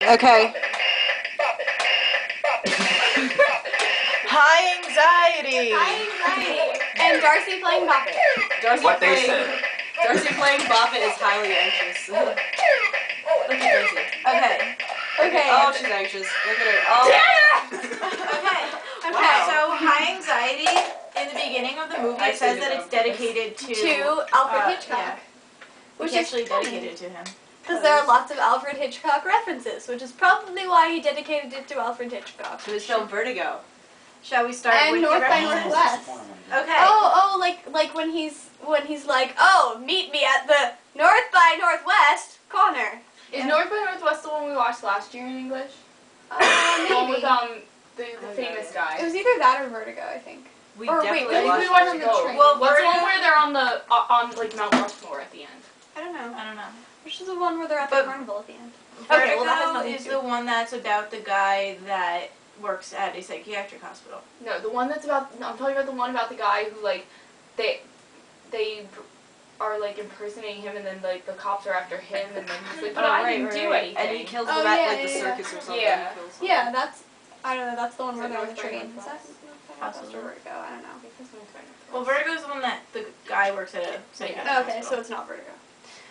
Okay. High anxiety. And Darcy playing Bop It. What they said. Darcy playing Bop It is highly anxious. Look at Darcy. Okay. Okay. Oh, she's anxious. Look at her. Oh. Okay. Wow. So high anxiety in the beginning of the movie it says that it's dedicated To Alfred Hitchcock. Yeah. Which It's is actually funny. dedicated to him. Because there are lots of Alfred Hitchcock references, which is probably why he dedicated it to Alfred Hitchcock. To his film Vertigo. Shall we start And with North the by references? Northwest. Okay. Oh, like when he's like, oh, meet me at the North by Northwest corner. Is North by Northwest the one we watched last year in English? The one with Maybe. the famous guy. It was either that or Vertigo, I think. We Or wait, definitely I I think we watched watched Vertigo. the train. Well, What's the one Vertigo- where they're on like Mount Rushmore at the end? I don't know. I don't know. Which is the one where they're at the But- carnival at the end. Vertigo Okay, well that has nothing is to the one that's about the guy that works at a psychiatric hospital. No, the one that's about. No, I'm talking about the one about the guy who like they are like impersonating him, and then like the cops are after him, and then he's like, but I didn't do anything. And he kills Oh, them at yeah, like the yeah, circus or something. Yeah. Kills them. Yeah, that's, I don't know, that's the one Is where it they're on the North by train. Is that Northwest? Northwest or Vertigo? I don't know. Well, Vertigo is the one that the guy works at a psychiatric Okay, so hospital. it's not Vertigo.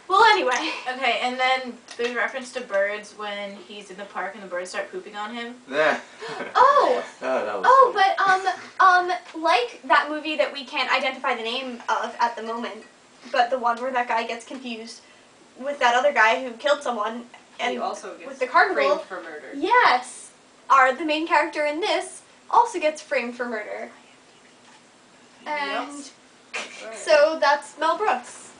Well, anyway. Okay, and then there's reference to birds when he's in the park and the birds start pooping on him. Yeah. Oh! That was Oh, funny. but, like that movie that we can't identify the name of at the moment, but the one where that guy gets confused with that other guy who killed someone, And he and also gets with the carnival, framed for murder. yes, the main character in this also gets framed for murder. And so that's Mel Brooks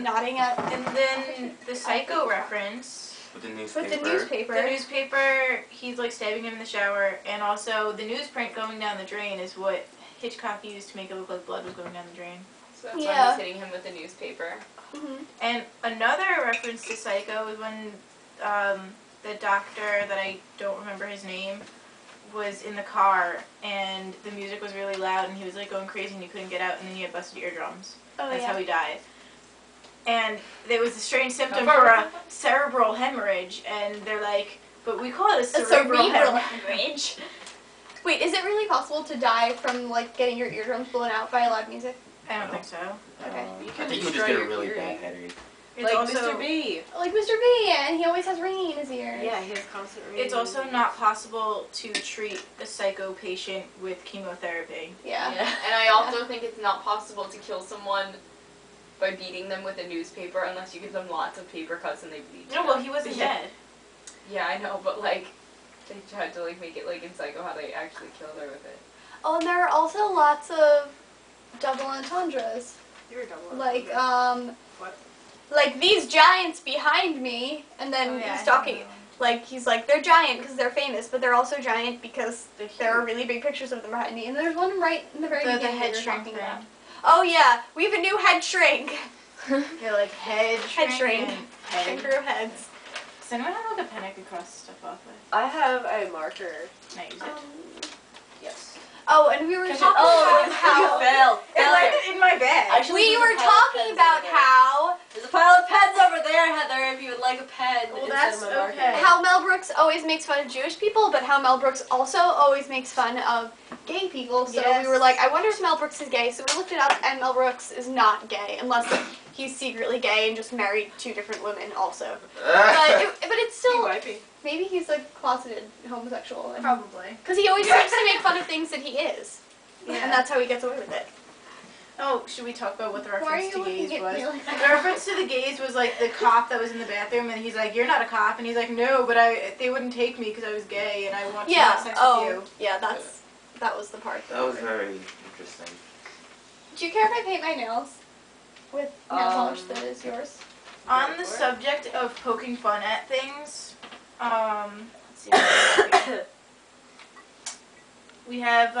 nodding at And then the Psycho reference. With the with the newspaper. The newspaper, he's like stabbing him in the shower, and also the newsprint going down the drain is what Hitchcock used to make it look like blood was going down the drain. So that's why Yeah. he's hitting him with the newspaper. Mhm. And another reference to Psycho is when the doctor, that I don't remember his name, was in the car, and the music was really loud, and he was like going crazy, and he couldn't get out, and then he had busted eardrums. Oh, That's yeah. how he died. And there was a strange symptom for a cerebral hemorrhage, and they're like, but we call it a A cerebral hemorrhage. hemorrhage. Wait, is it really possible to die from like getting your eardrums blown out by loud music? I don't think so. Okay. You I can think you would destroy just get a your really hearing. bad headache. It's Like also Mr. B. Like Mr. B, and he always has ringing in his ears. Yeah, he has constant it's also not possible to treat a psycho patient with chemotherapy. Yeah. And I also think it's not possible to kill someone by beating them with a newspaper unless you give them lots of paper cuts and they bleed. to No, well, death. he wasn't Yeah. dead. Yeah, I know, but like, they tried to like make it like in Psycho how they actually killed her with it. Oh, and there are also lots of double entendres. You're a double. Like, What? like these giants behind me, and then Oh, yeah, he's I talking, know. like, he's like, they're giant because they're famous, but they're also giant because The there are huge- really big pictures of them behind me. And there's one right in the very the beginning head that you're shrink talking thing. about. Oh yeah, we have a new head shrink. You're like head shrink. and head. Shrinker of heads. Does anyone have like a pen I could cross stuff off with? I have a marker. Can I use it? Yes. Oh, and we were talking Oh, about how fell. In my bag. Actually, we there's a were pile of talking pens about over there. how There's a pile of pens over there, Heather, if you would like a pen Well, instead that's of my marker. okay. how Mel Brooks always makes fun of Jewish people, but how Mel Brooks also always makes fun of gay people. So we were Yes. like, I wonder if Mel Brooks is gay. So we looked it up, and Mel Brooks is not gay, unless he's secretly gay and just married 2 different women also. But it's still, TYP. maybe he's a closeted homosexual. Probably. Because he always seems to make fun of things that he is. Yeah. And that's how he gets away with it. Oh, should we talk about what the Why are reference you to looking gays at was? me like The that? reference to the gays was like the cop that was in the bathroom, and he's like, "You're not a cop," and he's like, "No, but they wouldn't take me because I was gay, and I want to have sex with you." Yeah, that was the part. That was very interesting. Do you care if I paint my nails with nail polish Um, that is yours? On the Go for it. subject of poking fun at things, let's see. We have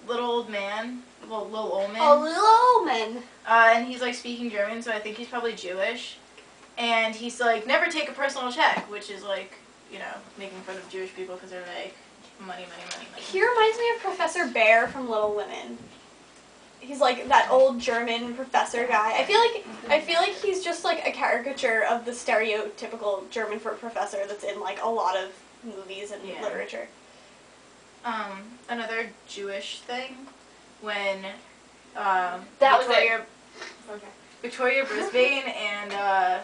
little old man, little old man. Oh, little old man. And he's like speaking German, so I think he's probably Jewish. And he's like, never take a personal check, which is like, you know, making fun of Jewish people because they're like, money, money, money, money. He reminds me of Professor Bear from Little Women. He's like that old German professor guy. I feel like he's just like a caricature of the stereotypical German professor that's in like a lot of movies and Yeah. literature. Another Jewish thing when That was Victoria Okay. Victoria Brisbane and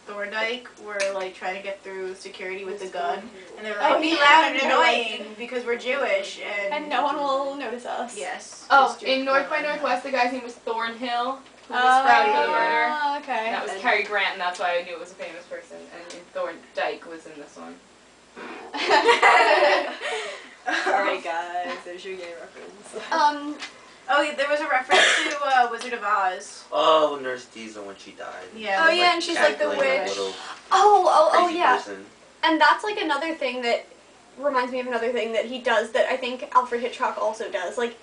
Thorndike were like trying to get through security with the gun, and they were like, Oh, "Be yeah, loud and and they're like- annoying because we're Jewish." And no one will notice us. Yes. Oh, just in Jewish North by people. Northwest, the guy's name was Thornhill, who was sprouted for the murder. Oh, okay. That was And- Cary Grant, and that's why I knew it was a famous person. And Thorndike was in this one. Alright, guys, there's your gay reference. Oh, yeah, there was a reference to Wizard of Oz. Oh, Nurse Diesel when she died. Yeah. Oh, yeah, and she's like the calculating a witch. little Oh, crazy yeah. person. And that's like another thing that reminds me of another thing that he does that I think Alfred Hitchcock also does. Like,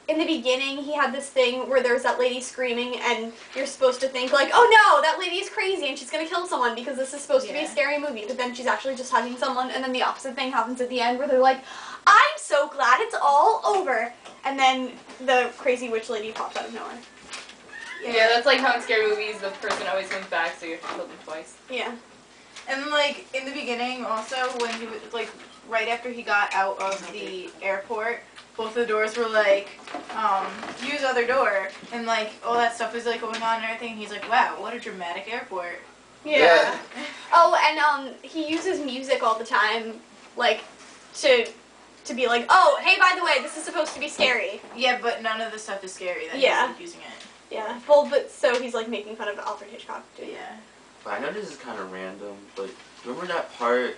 in the beginning, he had this thing where there's that lady screaming, and you're supposed to think, like, oh no, that lady is crazy, and she's gonna kill someone because this is supposed to be a Yeah. scary movie, but then she's actually just hugging someone, and then the opposite thing happens at the end where they're like, I'm so glad it's all over, and then the crazy witch lady pops out of nowhere. Yeah, that's like how in scary movies the person always comes back, so you have to kill them twice. Yeah. And like in the beginning, also when he was like right after he got out of the airport, both the doors were like, use other door, and like all that stuff was like going on and everything. And he's like, wow, what a dramatic airport. Yeah. Oh, and he uses music all the time, like, to be like, oh, hey, by the way, this is supposed to be scary. Yeah, but none of the stuff is scary that Yeah. he's like, using it. Yeah. Well, but so he's like making fun of Alfred Hitchcock too. Yeah. But I know this is kind of random, but remember that part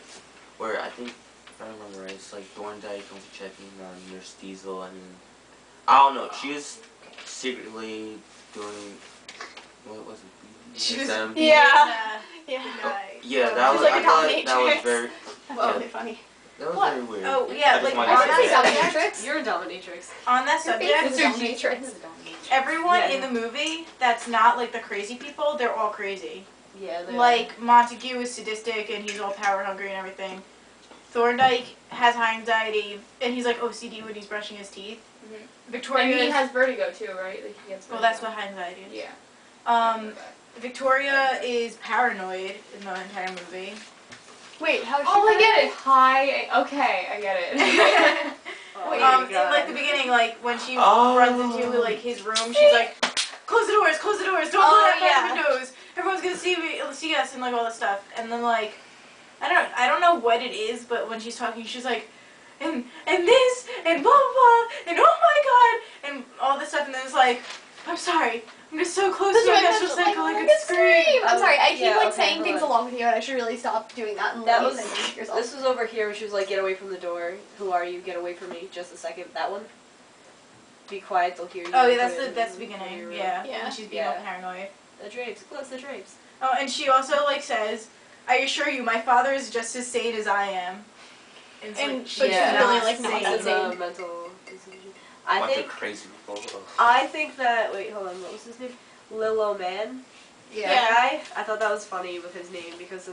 where I think, if I remember right, it's like Thorndike comes checking on Nurse Diesel, and I don't know, she was secretly doing, what was it? She was BDSM? Yeah. Yeah. Yeah, She that was was, like I a thought dominatrix. that was very, That's Yeah. really funny. that was What? very weird. Oh, I yeah, just like wanted on to say that that. Dominatrix? You're a dominatrix. On that Your subject, face is a dominatrix. everyone Yeah. in the movie that's not like the crazy people, they're all crazy. Yeah, they Like Montague is sadistic and he's all power hungry and everything. Thorndike has high anxiety and he's like OCD when he's brushing his teeth. Mhm. Victoria And he is, has vertigo too, right? Like he gets well, vertigo. that's what high anxiety is. Yeah. Victoria is paranoid in the entire movie. Wait, how? Oh, I get it. Hi. Okay, I get it. Oh, In like the beginning, like when she Oh. runs into like his room, she's like, close the doors, don't Oh, let out yeah. the windows. Everyone's gonna see us and like all this stuff. And then like, I don't know what it is, but when she's talking, she's like, and this and blah blah blah and oh my god and all this stuff, and then it's like, I'm sorry, I'm just so close to you, I guess just like I could scream. I'm sorry, I keep Yeah, like okay, saying hold things on. along with you, and I should really stop doing that and That let you was, say things yourself. this was over here when she was like, get away from the door. Who are you? Get away from me. Just a second. That one? Be quiet, they'll hear you. Oh yeah, Put it that's the in your beginning. room. Yeah, Yeah. when she's being all Yeah. paranoid. The drapes. Close the drapes. Oh, and she also like says, I assure you, my father is just as sane as I am. It's And- like, but she's she's really, like, not sane. that It's sane. a mental decision. Bunch of crazy people. Ugh. I think that, wait, hold on, what was his name? Lil Man. Yeah. That guy, I thought that was funny with his name because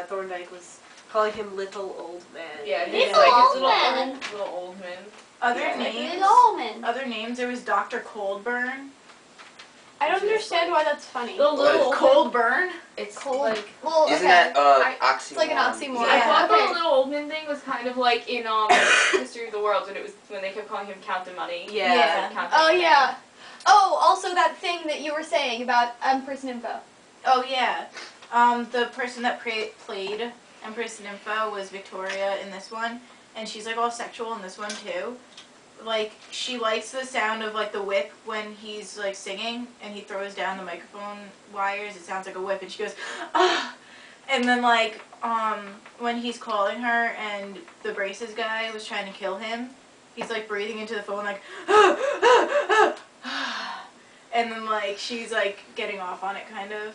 Thorndike was calling him Little Old Man. Yeah, Little he's like old his man. little old man. Other Yeah. names. Almond. Other names. There was Dr. Coldburn. I don't understand why that's funny. The little old Coldburn. It's Cold. like Well, Isn't okay. that oxymoron? It's like an oxymoron. I Yeah. thought Okay. the little old man thing was kind of like in History of the World when they kept calling him Count the Money. Yeah. Yeah. Count the Oh Money. yeah. Oh, also that thing that you were saying about Person Info. Oh yeah. The person that played Empress Nympho was Victoria in this one, and she's like all sexual in this one too. Like she likes the sound of like the whip when he's like singing and he throws down the microphone wires. It sounds like a whip, and she goes, ah. And then like when he's calling her and the braces guy was trying to kill him, he's like breathing into the phone like, ah, ah, ah, ah. And then like she's like getting off on it kind of.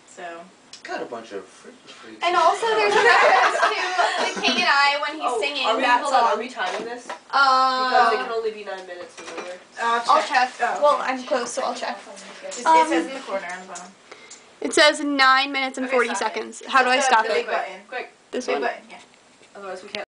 So. Got a bunch of freaks. And also there's a reference to The King and I when he's singing are we, that hold on, are song. we timing this? Because it can Um, only be 9 minutes, remember? I'll check. Oh. Well, I'm close, so I'll check. It says in the corner on the bottom. It says 9 minutes and Okay, 40 stop it. seconds. How do I The stop big it? button. Quick. This Big one. button, yeah. Otherwise we can't.